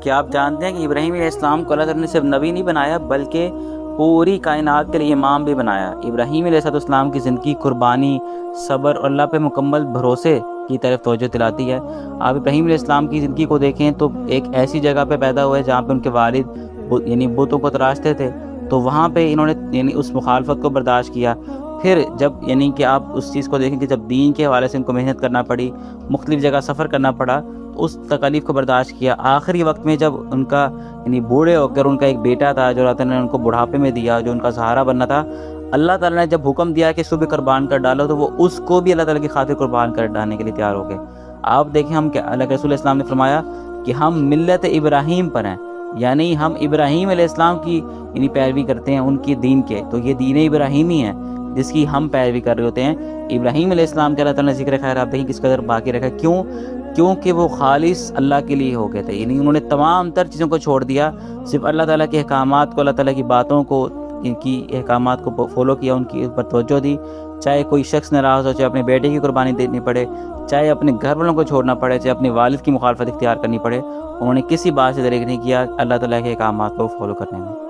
کیا آپ جانتے ہیں کہ ابراہیم علیہ السلام کو اللہ تعالیٰ نے صرف نبی نہیں بنایا بلکہ پوری کائنات کے لیے امام بھی بنایا۔ ابراہیم علیہ السلام کی زندگی قربانی، صبر اور اللہ پہ مکمل بھروسے کی طرف توجہ دلاتی ہے۔ آپ ابراہیم علیہ السلام کی زندگی کو دیکھیں تو ایک ایسی جگہ پہ پیدا ہوئے جہاں پہ ان کے والد یعنی بتوں کو تراشتے تھے، تو وہاں پہ انہوں نے یعنی اس مخالفت کو برداشت کیا۔ پھر جب یعنی کہ آپ اس چیز کو دیکھیں کہ جب دین کے حوالے سے ان کو محنت کرنا پڑی، مختلف جگہ سفر کرنا پڑا، اس تکالیف کو برداشت کیا۔ آخری وقت میں جب ان کا یعنی بوڑھے ہو کر ان کا ایک بیٹا تھا جو اللہ تعالیٰ نے ان کو بڑھاپے میں دیا، جو ان کا سہارا بننا تھا، اللہ تعالیٰ نے جب حکم دیا کہ اس کو بھی قربان کر ڈالو تو وہ اس کو بھی اللہ تعالیٰ کی خاطر قربان کر ڈالنے کے لیے تیار ہو گئے۔ آپ دیکھیں ہم کہ اللہ کے رسول السلام نے فرمایا کہ ہم ملت ابراہیم پر ہیں، یعنی ہم ابراہیم علیہ السلام کی یعنی پیروی کرتے ہیں، ان کی دین کے، تو یہ دین ابراہیمی ہے جس کی ہم پیروی کر رہے ہوتے ہیں۔ ابراہیم علیہ السلام کے اللہ تعالیٰ نے ذکر خیر آپ دیکھیں کس قدر باقی رکھا، کیونکہ وہ خالص اللہ کے لیے ہو گئے تھے، یعنی انہوں نے تمام تر چیزوں کو چھوڑ دیا، صرف اللہ تعالیٰ کے احکامات کو، اللہ تعالیٰ کی باتوں کو، ان کی احکامات کو فالو کیا، ان کی اوپر توجہ دی، چاہے کوئی شخص ناراض ہو، چاہے اپنے بیٹے کی قربانی دینی پڑے، چاہے اپنے گھر والوں کو چھوڑنا پڑے، چاہے اپنے والد کی مخالفت اختیار کرنی پڑے، انہوں نے کسی بات سے دریغ نہیں کیا اللہ تعالیٰ کے احکامات کو فالو کرنے میں۔